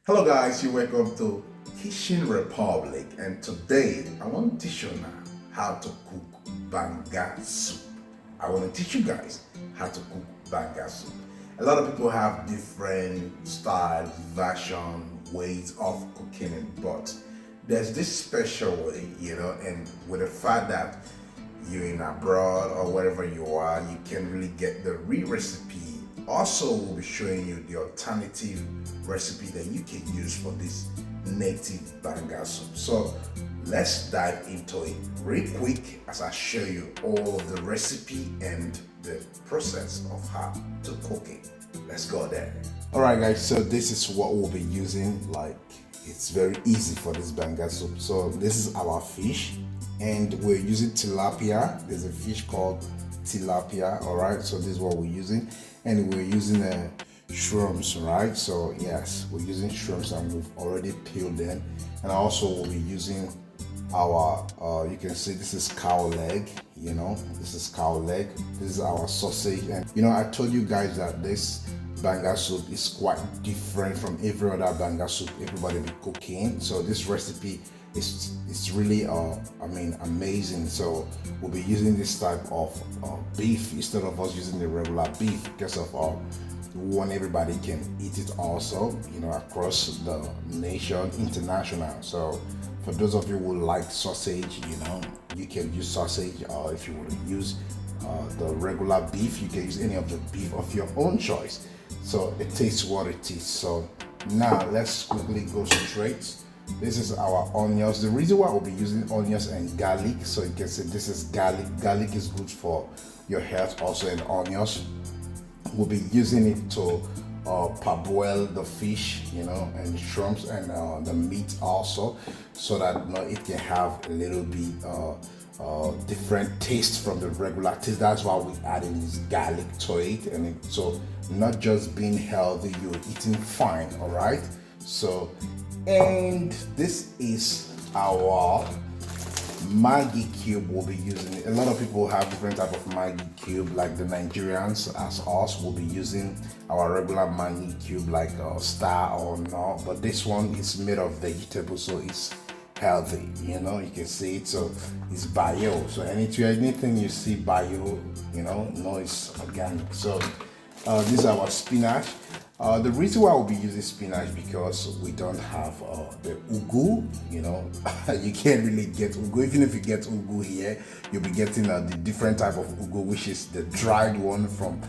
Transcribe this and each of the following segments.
Hello guys, you welcome to Kitchen Republic, and today I want to teach you now how to cook Banga soup. I want to teach you guys how to cook Banga soup. A lot of people have different styles, version, ways of cooking it, but there's this special way, and with the fact that you're in abroad or wherever you are, you can really get the real recipe. Also, we'll be showing you the alternative recipe that you can use for this native Banga soup. So let's dive into it real quick as I show you all of the recipe and the process of how to cook it. Let's go there. All right guys, so this is what we'll be using. Like, it's very easy for this Banga soup. So this is our fish, and we're using tilapia. There's a fish called tilapia. All right, so this is what we're using, and we're using shrooms, right? So yes, we're using shrooms, and we've already peeled them. And also we'll be using our you can see this is cow leg. This is cow leg. This is our sausage. And I told you guys that this Banga soup is quite different from every other Banga soup everybody be cooking. So this recipe is really amazing. So we'll be using this type of beef instead of us using the regular beef, because of we want everybody can eat it also, across the nation, international. So for those of you who like sausage, you can use sausage, or if you want to use the regular beef, you can use any of the beef of your own choice. So it tastes what it is. So now let's quickly go straight. This is our onions. The reason why we'll be using onions and garlic, so you can see this is garlic. Garlic is good for your health also, and onions. We'll be using it to parboil the fish, and shrimps, and the meat also, so that it can have a little bit different taste from the regular taste. That's why we adding this garlic to it, and so not just being healthy, you're eating fine. All right. So, and this is our Maggi cube we'll be using. A lot of people have different type of Maggi cube, like the Nigerians as us will be using our regular Maggi cube, like Star or no, but this one is made of vegetables, so it's healthy. You can see it, so it's bio. So anything you see bio, no, it's organic. So this is our spinach. The reason why we'll be using spinach, because we don't have the ugu. You can't really get ugu. Even if you get ugu here, you'll be getting the different type of ugu, which is the dried one from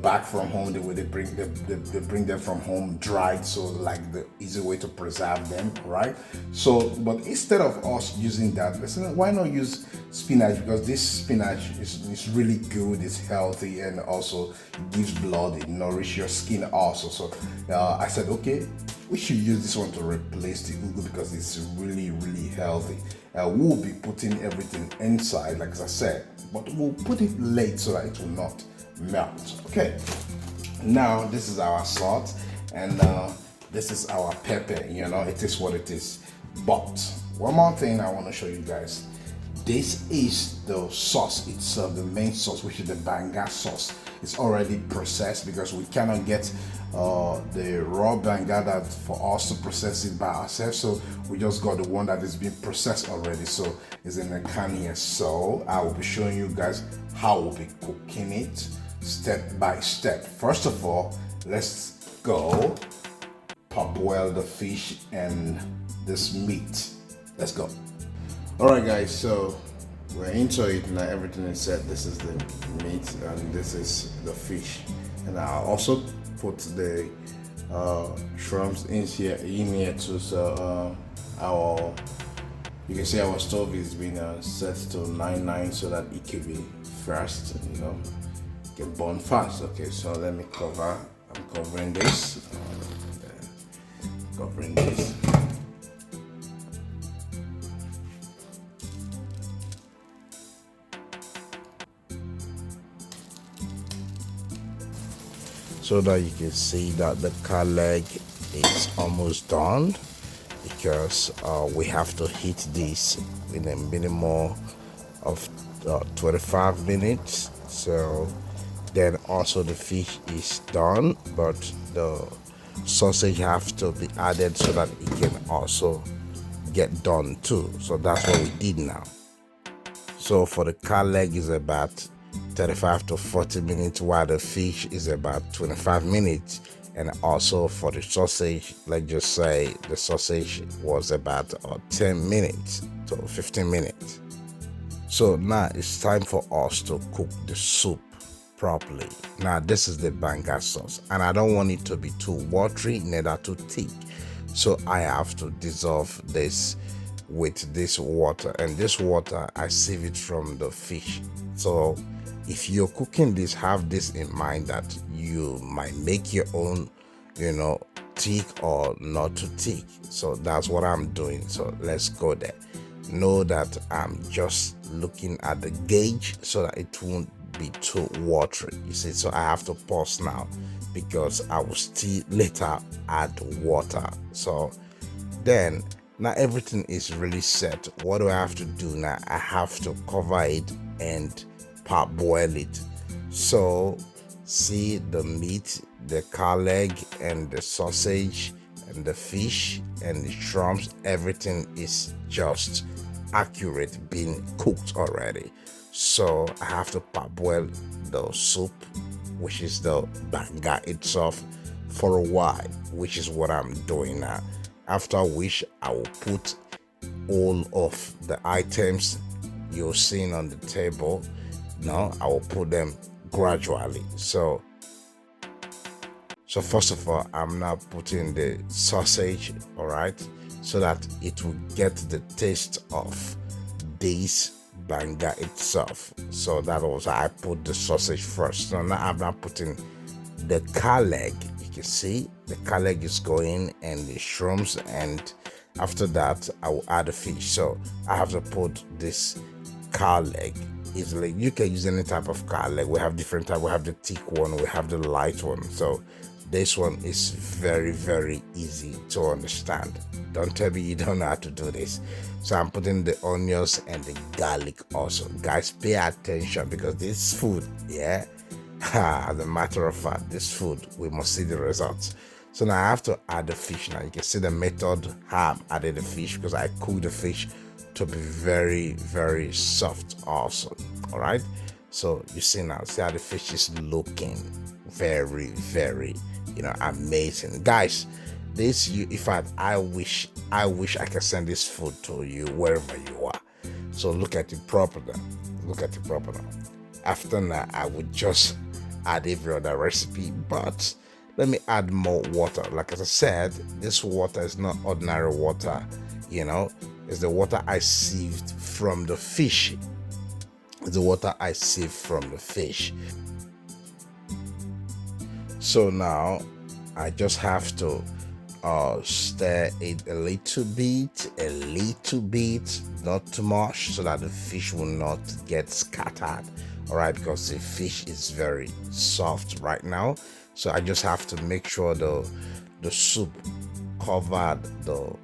back from home. They bring them from home dried, so like the easy way to preserve them, right? So, but instead of us using that, listen, why not use spinach? Because this spinach is really good, it's healthy, and also it gives blood, it nourishes your skin also. So I said, okay, we should use this one to replace the ugu, because it's really healthy. We'll be putting everything inside, like I said, but we'll put it late so that it will not melt. Okay, now this is our salt, and this is our pepper. It is what it is. But one more thing I want to show you guys. This is the sauce itself, the main sauce, which is the Banga sauce. It's already processed, because we cannot get the raw Banga that for us to process it by ourselves. So we just got the one that is being processed already. So it's in a can here. So I will be showing you guys how we'll be cooking it step by step. First of all, let's go parboil the fish and this meat. Let's go. All right guys, so we're into it now. Everything is set. This is the meat and this is the fish, and I'll also put the shrimps in here too. So you can see our stove is being set to 99 so that it can be fast, get burn fast. Okay, so let me cover. I'm covering this. Covering this. So that you can see that the cow leg is almost done, because we have to heat this in a minimum of 25 minutes. So then also the fish is done, but the sausage have to be added so that it can also get done too. So that's what we did now. So for the cow leg is about 35 to 40 minutes, while the fish is about 25 minutes. And also for the sausage, let's just say the sausage was about 10 minutes to 15 minutes. So now it's time for us to cook the soup properly. Now this is the Banga sauce, and I don't want it to be too watery, neither too thick. So I have to dissolve this with this water, and this water I sieve it from the fish. So if you're cooking this, have this in mind that you might make your own, thick or not too thick. So that's what I'm doing. So let's go there. Know that I'm just looking at the gauge so that it won't be too watery. You see, so I have to pause now because I will still later add water. So then now everything is really set. What do I have to do now? I have to cover it and parboil it. So see the meat, the cow leg and the sausage and the fish and the shrimps, everything is just accurate, being cooked already. So I have to parboil the soup, which is the Banga itself, for a while, which is what I'm doing now. After which I will put all of the items you're seeing on the table. Now I will put them gradually. So first of all, I'm now putting the sausage, all right, so that it will get the taste of this Banga itself. So that was I put the sausage first. So now I'm not putting the cow leg. You can see the cow leg is going and the shrooms, and after that I will add the fish. So I have to put this cow leg easily. You can use any type of cow leg. We have different type. We have the thick one, we have the light one. So this one is very, very easy to understand. Don't tell me you don't know how to do this. So I'm putting the onions and the garlic also. Guys, pay attention because this food, as a matter of fact, this food, we must see the results. So now I have to add the fish. Now you can see the method how I'm adding the fish, because I cook the fish to be very, very soft also. All right. So you see now, see how the fish is looking very, very, amazing. Guys, I wish I can send this food to you wherever you are. So look at it properly. After that, I would just add every other recipe, but let me add more water. Like as I said, this water is not ordinary water, it's the water I sieved from the fish. So now I just have to stir it a little bit, not too much, so that the fish will not get scattered. All right, because the fish is very soft right now. So I just have to make sure the soup covered the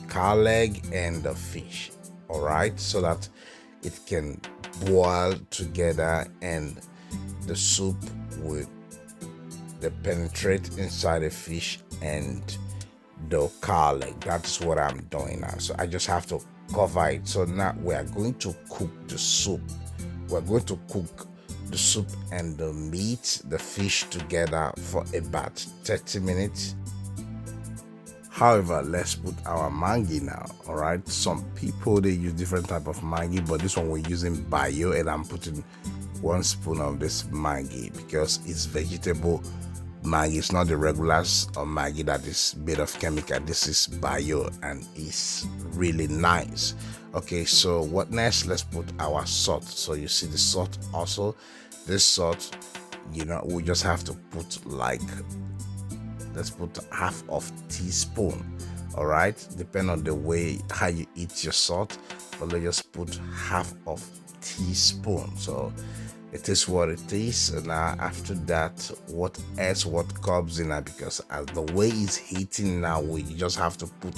cow leg and the fish. All right, so that it can boil together and the soup will penetrate inside the fish and the cow leg. That's what I'm doing now. So I just have to cover it. So now we are going to cook the soup. We're going to cook the soup and the meat, the fish together for about 30 minutes. However, let's put our Maggi now. All right, some people they use different type of Maggi, but this one we're using bio, and I'm putting 1 spoon of this Maggi because it's vegetable Maggi. It's not the regular Maggi that is made of chemical. This is bio and it's really nice. Okay, so what next? Let's put our salt. So you see the salt also. This salt, we just have to put let's put half of teaspoon. All right, depend on the way how you eat your salt, but let's just put half of teaspoon. So it is what it is. And now after that, what comes in now, because as the way it's heating now, we just have to put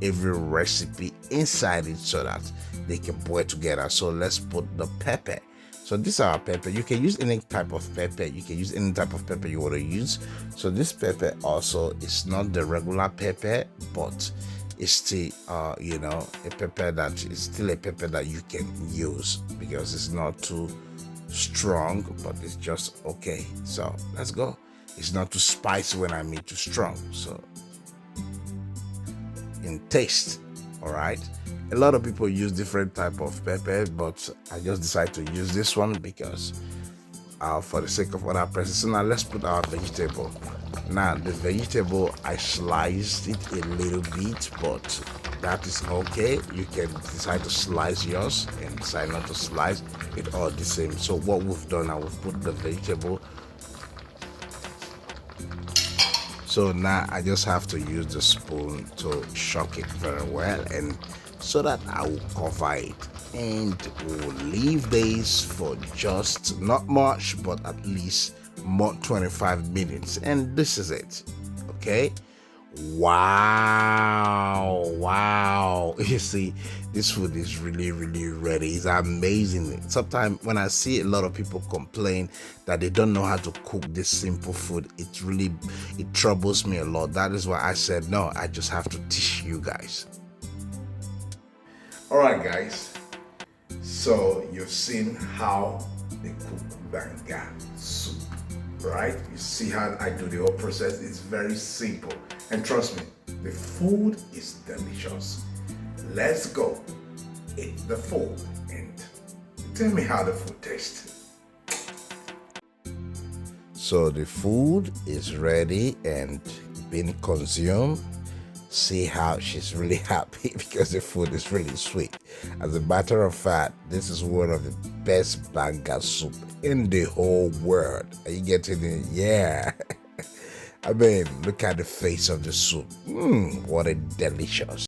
every recipe inside it so that they can boil together. So let's put the pepper. So these are our pepper. You can use any type of pepper. You can use any type of pepper you want to use. So this pepper also is not the regular pepper, but it's still a pepper that is still a pepper that you can use because it's not too strong, but it's just okay. So let's go. It's not too spicy when I mean too strong. So in taste, all right, a lot of people use different type of pepper, but I just decided to use this one because for the sake of other persons. So now let's put our vegetable. Now the vegetable, I sliced it a little bit, but that is okay. You can decide to slice yours and decide not to slice it, all the same. So what we've done now, we've put the vegetable. So now I just have to use the spoon to shock it very well, and so that I will cover it, and we'll leave this for just not much, but at least more 25 minutes, and this is it. Okay. Wow, you see, this food is really ready. It's amazing. Sometimes when I see a lot of people complain that they don't know how to cook this simple food, it troubles me a lot. That is why I said no, I just have to teach you guys. All right, guys, so you've seen how they cook banga soup, right? You see how I do the whole process. It's very simple, and trust me, the food is delicious. Let's go eat the food and tell me how the food tastes. So the food is ready and being consumed. See how she's really happy because the food is really sweet. As a matter of fact, this is one of the best banga soup in the whole world. Are you getting it? Yeah. I mean, look at the face of the soup. What a delicious.